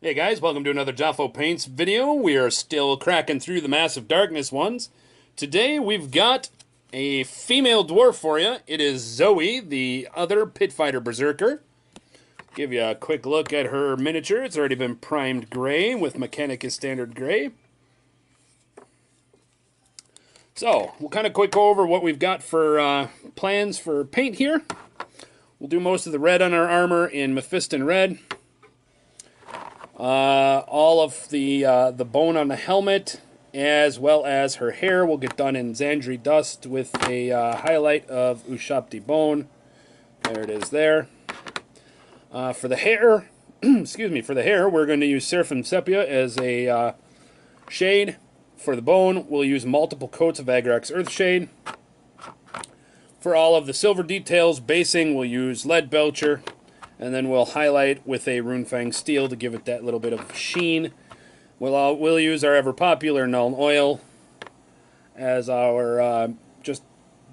Hey guys, welcome to another Jafo Paints video. We are still cracking through the Massive Darkness ones. Today we've got a female dwarf for you. It is Zoe, the other Pit Fighter Berserker. Give you a quick look at her miniature. It's already been primed gray with Mechanicus Standard Gray. So, we'll kind of quick go over what we've got for plans for paint here. We'll do most of the red on our armor in Mephiston Red. All of the bone on the helmet, as well as her hair, will get done in Zandri Dust with a highlight of Ushabti bone. There it is there. For the hair, excuse me, for the hair, we're going to use Seraphim Sepia as a shade. For the bone, we'll use multiple coats of Agrax Earthshade. For all of the silver details, basing, we'll use Lead Belcher. And then we'll highlight with a Runefang Steel to give it that little bit of sheen. We'll use our ever-popular Null Oil as our just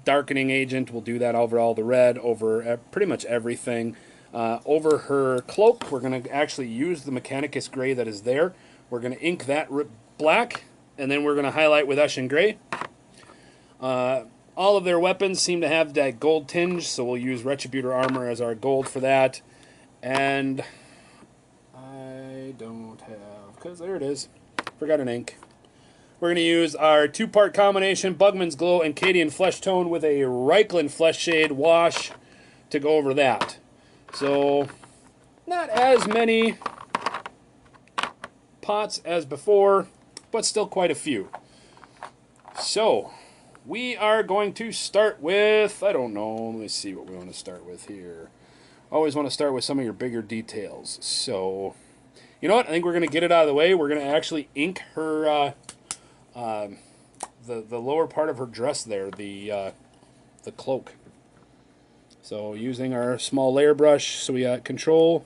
darkening agent. We'll do that over all the red, over pretty much everything. Over her cloak, we're going to actually use the Mechanicus Gray that is there. We're going to ink that black, and then we're going to highlight with Eshin Gray. All of their weapons seem to have that gold tinge, so we'll use Retributor Armor as our gold for that. And I don't have, because there it is, forgot an ink. We're going to use our two-part combination, Bugman's Glow and Cadian Flesh Tone with a Reikland Flesh Shade wash to go over that. So, not as many pots as before, but still quite a few. So, we are going to start with, I don't know, let me see what we want to start with here. Always want to start with some of your bigger details. So, you know what? I think we're going to get it out of the way. We're going to actually ink her, the lower part of her dress there, the cloak. So, using our small layer brush, so we got control.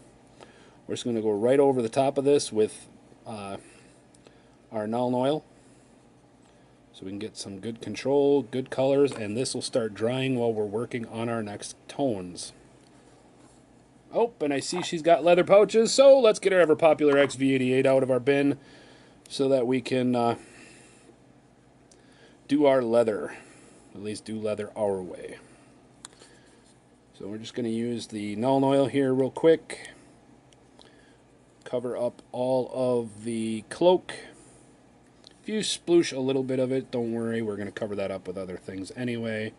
We're just going to go right over the top of this with our Null Oil. So we can get some good control, good colors, and this will start drying while we're working on our next tones. Oh, and I see she's got leather pouches, so let's get our ever-popular XV88 out of our bin so that we can do our leather. At least do leather our way. So we're just going to use the Null Oil here real quick. Cover up all of the cloak. If you sploosh a little bit of it, don't worry, we're going to cover that up with other things anyway.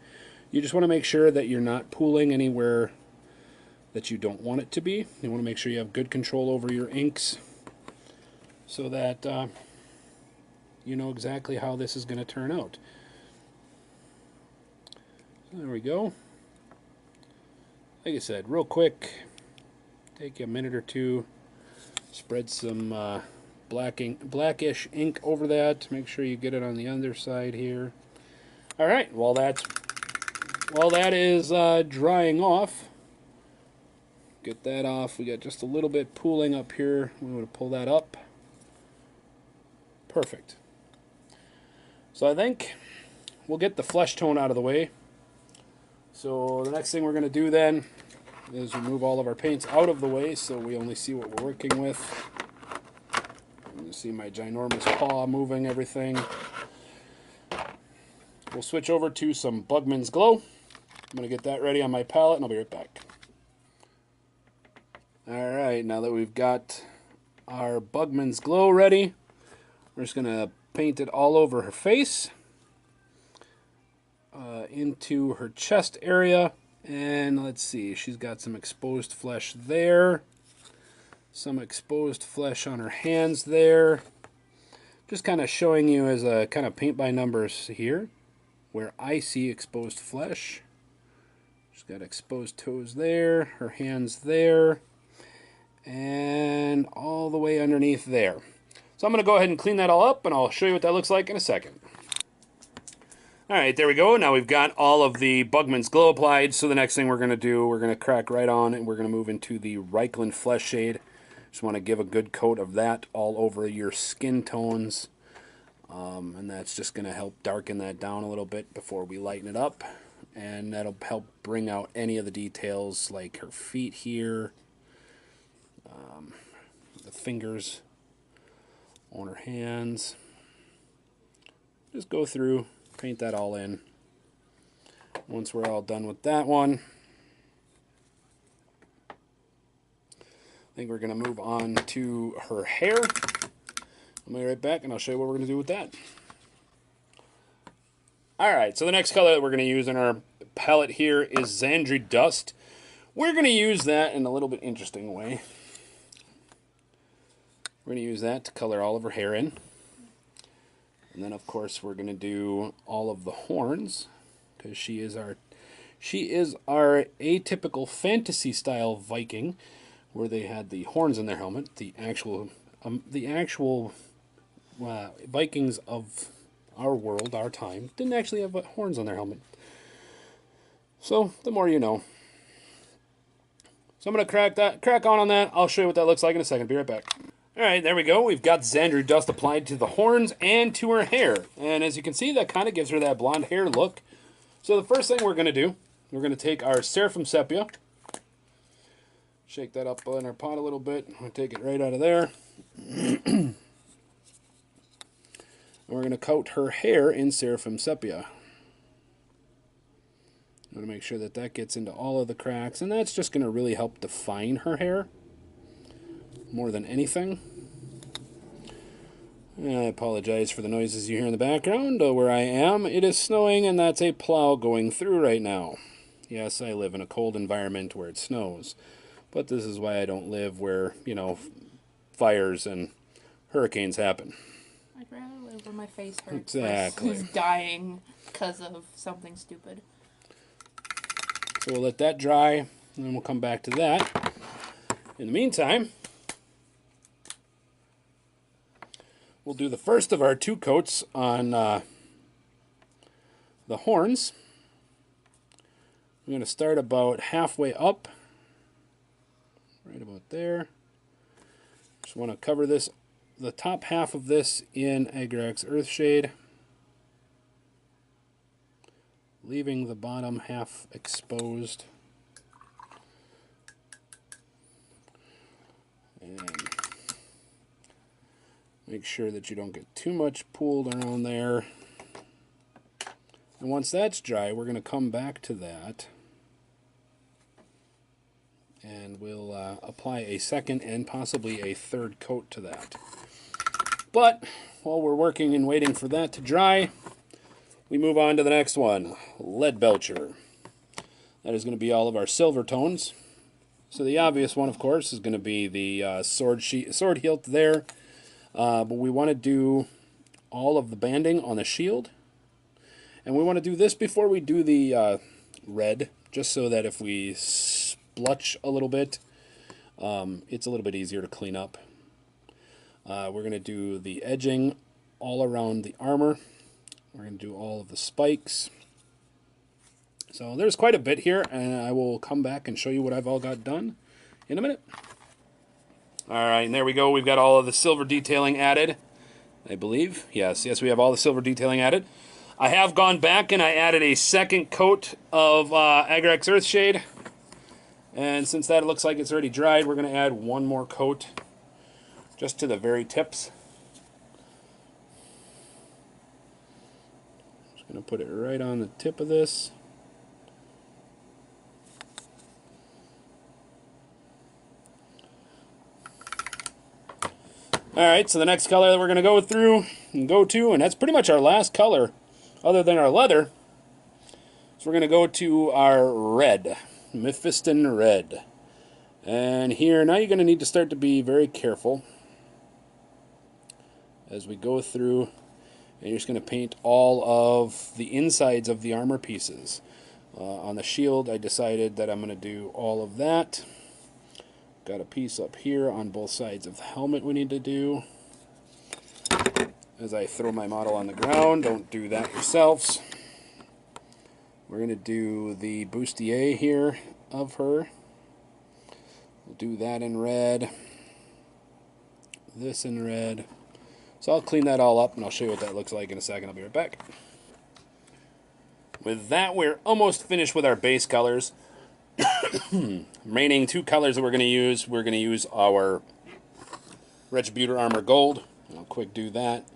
You just want to make sure that you're not pooling anywhere that you don't want it to be. You want to make sure you have good control over your inks so that you know exactly how this is going to turn out. There we go. Like I said, real quick, take you a minute or two, spread some blackish ink over that. Make sure you get it on the underside here. All right, while that is drying off, get that off. We got just a little bit pooling up here. We want to pull that up. Perfect. So I think we'll get the flesh tone out of the way. So the next thing we're going to do then is remove all of our paints out of the way so we only see what we're working with. You see my ginormous paw moving everything. We'll switch over to some Bugman's Glow. I'm going to get that ready on my palette and I'll be right back. Alright, now that we've got our Bugman's Glow ready, we're just going to paint it all over her face, into her chest area, and let's see, she's got some exposed flesh there. Some exposed flesh on her hands there. Just kind of showing you as a kind of paint by numbers here, where I see exposed flesh. She's got exposed toes there, her hands there, and all the way underneath there. So I'm going to go ahead and clean that all up, and I'll show you what that looks like in a second. Alright, there we go. Now we've got all of the Bugman's Glow applied, so the next thing we're going to do, we're going to crack right on, and we're going to move into the Reikland Flesh Shade. Just want to give a good coat of that all over your skin tones. And that's just going to help darken that down a little bit before we lighten it up. And that'll help bring out any of the details like her feet here, the fingers on her hands. Just go through, paint that all in. Once we're all done with that one, I think we're going to move on to her hair. I'll be right back and I'll show you what we're going to do with that. Alright, so the next color that we're going to use in our palette here is Zandri Dust. We're going to use that in a little bit interesting way. We're going to use that to color all of her hair in. And then, of course, we're going to do all of the horns, because she is our atypical fantasy style Viking, where they had the horns in their helmet. The actual Vikings of our world, our time, didn't actually have horns on their helmet. So the more you know. So I'm going to crack on that. I'll show you what that looks like in a second. Be right back. Alright, there we go. We've got Zandri Dust applied to the horns and to her hair. And as you can see, that kind of gives her that blonde hair look. So the first thing we're going to do, we're going to take our Seraphim Sepia, shake that up in our pot a little bit. I'm going to take it right out of there. And we're going to coat her hair in Seraphim Sepia. I'm going to make sure that that gets into all of the cracks, and that's just going to really help define her hair more than anything. And I apologize for the noises you hear in the background. Where I am, it is snowing, and that's a plow going through right now. Yes, I live in a cold environment where it snows, but this is why I don't live where, you know, fires and hurricanes happen. I'd rather live where my face hurts. Exactly. Versus dying because of something stupid. So we'll let that dry, and then we'll come back to that. In the meantime, we'll do the first of our 2 coats on the horns. I'm going to start about halfway up, right about there. Just want to cover this, the top half of this in Agrax Earthshade, leaving the bottom half exposed. And make sure that you don't get too much pooled around there. And once that's dry, we're going to come back to that. And we'll apply a second and possibly a third coat to that. But while we're working and waiting for that to dry, we move on to the next one, Lead Belcher. That is going to be all of our silver tones. So the obvious one, of course, is going to be the sword hilt there. But we want to do all of the banding on the shield. And we want to do this before we do the red, just so that if we splutch a little bit, it's a little bit easier to clean up. We're going to do the edging all around the armor. We're going to do all of the spikes. So there's quite a bit here, and I will come back and show you what I've all got done in a minute. Alright, and there we go. We've got all of the silver detailing added, I believe. Yes, we have all the silver detailing added. I have gone back and I added a second coat of Agrax Earthshade. And since that looks like it's already dried, we're going to add one more coat just to the very tips. Just going to put it right on the tip of this. Alright, so the next color that we're going to go through and go to, and that's pretty much our last color other than our leather, so we're going to go to our red, Mephiston Red. And here, now you're going to need to start to be very careful as we go through, and you're just going to paint all of the insides of the armor pieces. On the shield, I decided that I'm going to do all of that. Got a piece up here on both sides of the helmet we need to do. As I throw my model on the ground, don't do that yourselves. We're going to do the bustier here of her. We'll do that in red. This in red. So I'll clean that all up and I'll show you what that looks like in a second. I'll be right back. With that, we're almost finished with our base colors. Remaining 2 colors that we're going to use our Retributor Armor Gold. I'll quick do that.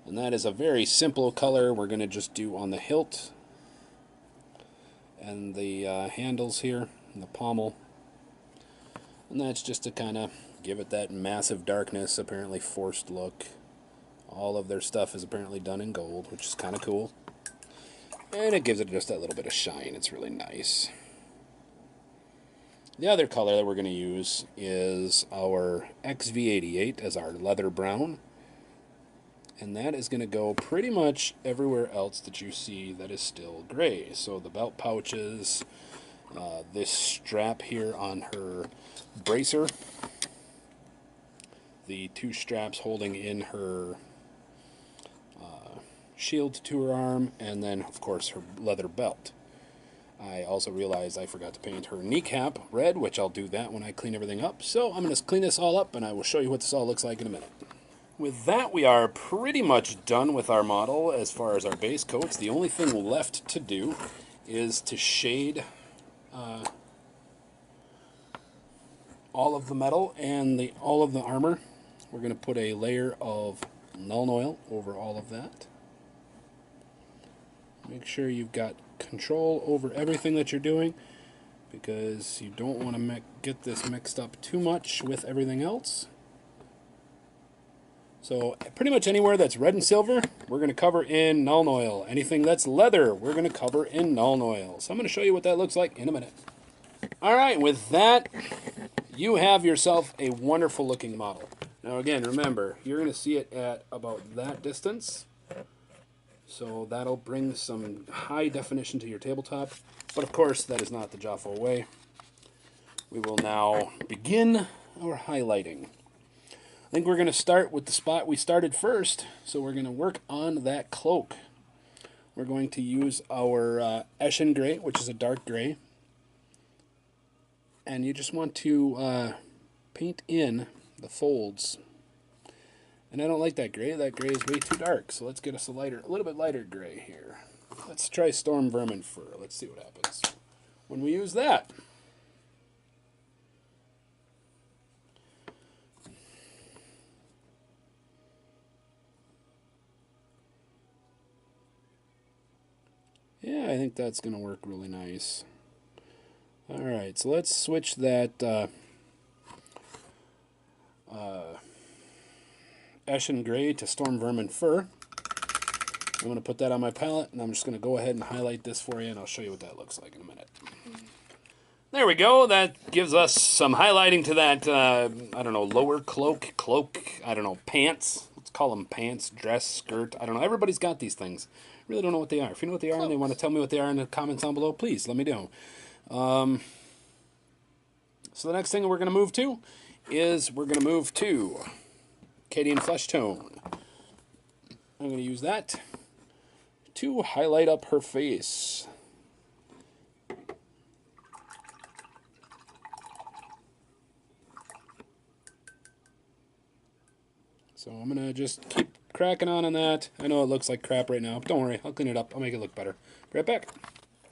And that is a very simple color we're going to just do on the hilt and the handles here, and the pommel. And that's just to kind of give it that massive darkness, apparently forced look. All of their stuff is apparently done in gold, which is kind of cool. And it gives it just that little bit of shine. It's really nice. The other color that we're going to use is our XV88 as our leather brown. And that is going to go pretty much everywhere else that you see that is still gray. So the belt pouches, this strap here on her bracer, the two straps holding in her shield to her arm, and then, of course, her leather belt. I also realized I forgot to paint her kneecap red, which I'll do that when I clean everything up. So I'm going to clean this all up, and I will show you what this all looks like in a minute. With that, we are pretty much done with our model as far as our base coats. The only thing left to do is to shade all of the metal and all of the armor. We're going to put a layer of Nuln Oil over all of that. Make sure you've got control over everything that you're doing, because you don't want to get this mixed up too much with everything else. So pretty much anywhere that's red and silver, we're going to cover in Nuln Oil. Anything that's leather, we're going to cover in Nuln Oil. So I'm going to show you what that looks like in a minute. Alright, with that, you have yourself a wonderful looking model. Now again, remember, you're going to see it at about that distance. So that'll bring some high definition to your tabletop. But of course, that is not the Jafo way. We will now begin our highlighting. I think we're going to start with the spot we started first, so we're going to work on that cloak. We're going to use our Eshin Gray, which is a dark gray. And you just want to paint in the folds. And I don't like that gray. That gray is way too dark, so let's get us a little bit lighter gray here. Let's try Storm Vermin Fur. Let's see what happens when we use that. Yeah, I think that's going to work really nice. Alright, so let's switch that Eshin Gray to Storm Vermin Fur. I'm going to put that on my palette, and I'm just going to go ahead and highlight this for you, and I'll show you what that looks like in a minute. There we go. That gives us some highlighting to that, I don't know, lower cloak, I don't know, pants. Let's call them pants, dress, skirt. I don't know. Everybody's got these things. Really don't know what they are. If you know what they are and they want to tell me what they are in the comments down below, please let me know. So the next thing we're going to move to is we're going to move to Cadian Flesh Tone. I'm going to use that to highlight up her face. So I'm going to just keep cracking on that. I know it looks like crap right now, but don't worry, I'll clean it up. I'll make it look better. Be right back.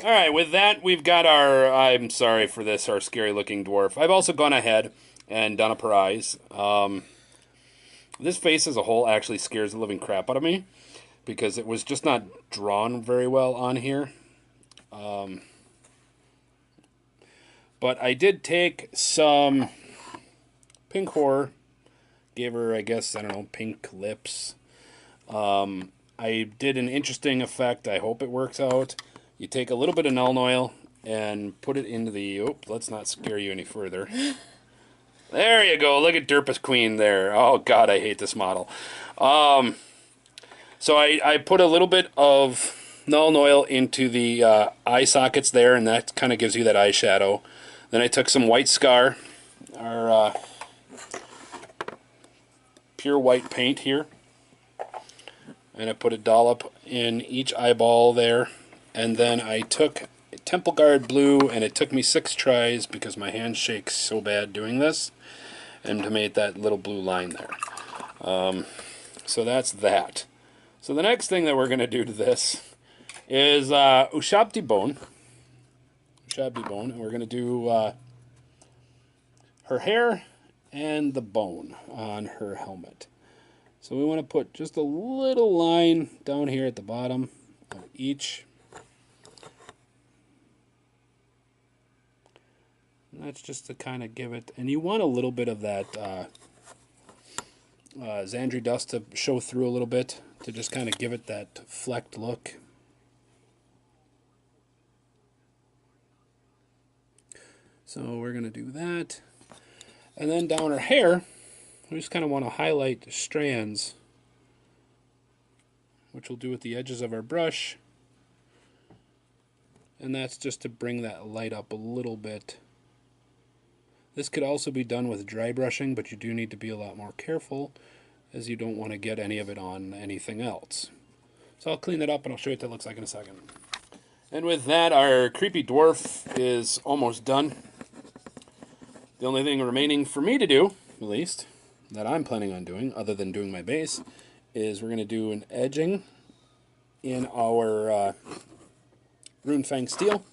Alright, with that, we've got our, I'm sorry for this, our scary looking dwarf. I've also gone ahead and done up her eyes. This face as a whole actually scares the living crap out of me, because it was just not drawn very well on here. But I did take some pink horror, gave her, I guess, I don't know, pink lips. I did an interesting effect. I hope it works out. You take a little bit of Nuln Oil and put it into the... Oh, let's not scare you any further. There you go. Look at Derpus Queen there. Oh, God, I hate this model. So I put a little bit of Nuln Oil into the eye sockets there, and that kind of gives you that eyeshadow. Then I took some White Scar, our pure white paint here, and I put a dollop in each eyeball there. And then I took Temple Guard Blue, and it took me 6 tries because my hand shakes so bad doing this, and to make that little blue line there. So that's that. So the next thing that we're going to do to this is Ushabti Bone. And we're going to do her hair and the bone on her helmet. So we want to put just a little line down here at the bottom of each. And that's just to kind of give it, and you want a little bit of that Xandri dust to show through a little bit, to just kind of give it that flecked look. So we're going to do that. And then down her hair, we just kind of want to highlight the strands, which we'll do with the edges of our brush. And that's just to bring that light up a little bit. This could also be done with dry brushing, but you do need to be a lot more careful, as you don't want to get any of it on anything else. So I'll clean that up and I'll show you what that looks like in a second. And with that, our creepy dwarf is almost done. The only thing remaining for me to do, at least, that I'm planning on doing, other than doing my base, is we're going to do an edging in our Runefang steel.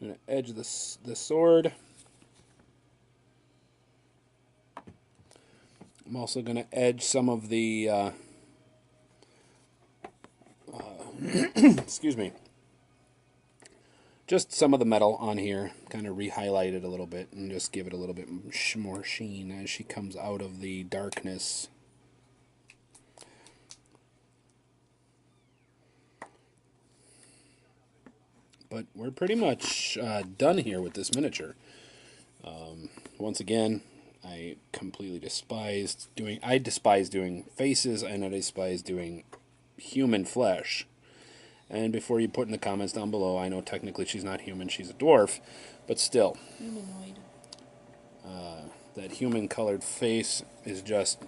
I'm going to edge the sword. I'm also going to edge some of the, excuse me, just some of the metal on here, kind of re-highlight it a little bit and just give it a little bit more sheen as she comes out of the darkness. But we're pretty much done here with this miniature. Once again, I completely despise doing faces, and I despise doing human flesh. And before you put in the comments down below, I know technically she's not human, she's a dwarf, but still. Humanoid. That human colored face is just,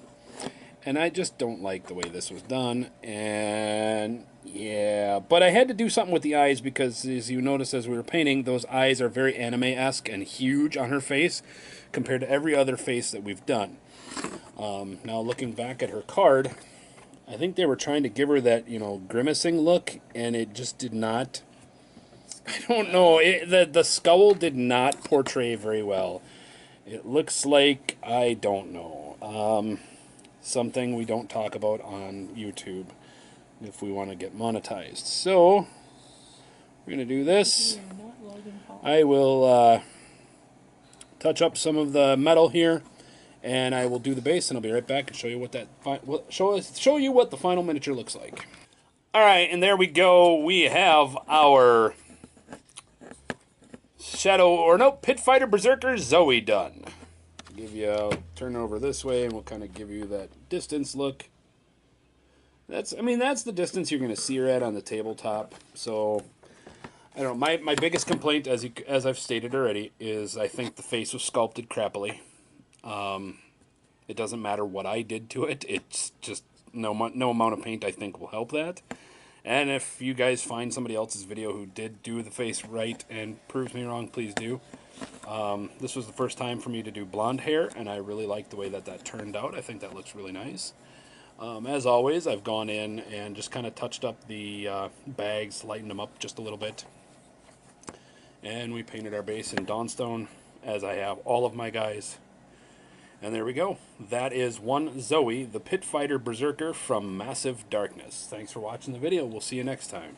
and I just don't like the way this was done. And yeah, but I had to do something with the eyes because, as you noticed as we were painting, those eyes are very anime-esque and huge on her face compared to every other face that we've done. Now looking back at her card, I think they were trying to give her that, grimacing look, and it just did not. I don't know. The scowl did not portray very well. It looks like, I don't know, something we don't talk about on YouTube if we want to get monetized. So, we're going to do this. I will touch up some of the metal here, and I will do the base, and I'll be right back and show you show you what the final miniature looks like. All right, and there we go. We have our Pit Fighter Berserker Zoe done. I'll turn over this way, and we'll kind of give you that distance look. That's the distance you're going to see her at on the tabletop. So, I don't know. My biggest complaint, as I've stated already, is I think the face was sculpted crappily. It doesn't matter what I did to it. It's just no amount of paint I think will help that. And if you guys find somebody else's video who did do the face right and proves me wrong, please do. This was the first time for me to do blonde hair, and I really like the way that turned out. I think that looks really nice. As always, I've gone in and just kind of touched up the bags, lightened them up just a little bit. And we painted our base in Dawnstone, as I have all of my guys. And there we go. That is one Zoe, the Pit Fighter Berserker from Massive Darkness. Thanks for watching the video. We'll see you next time.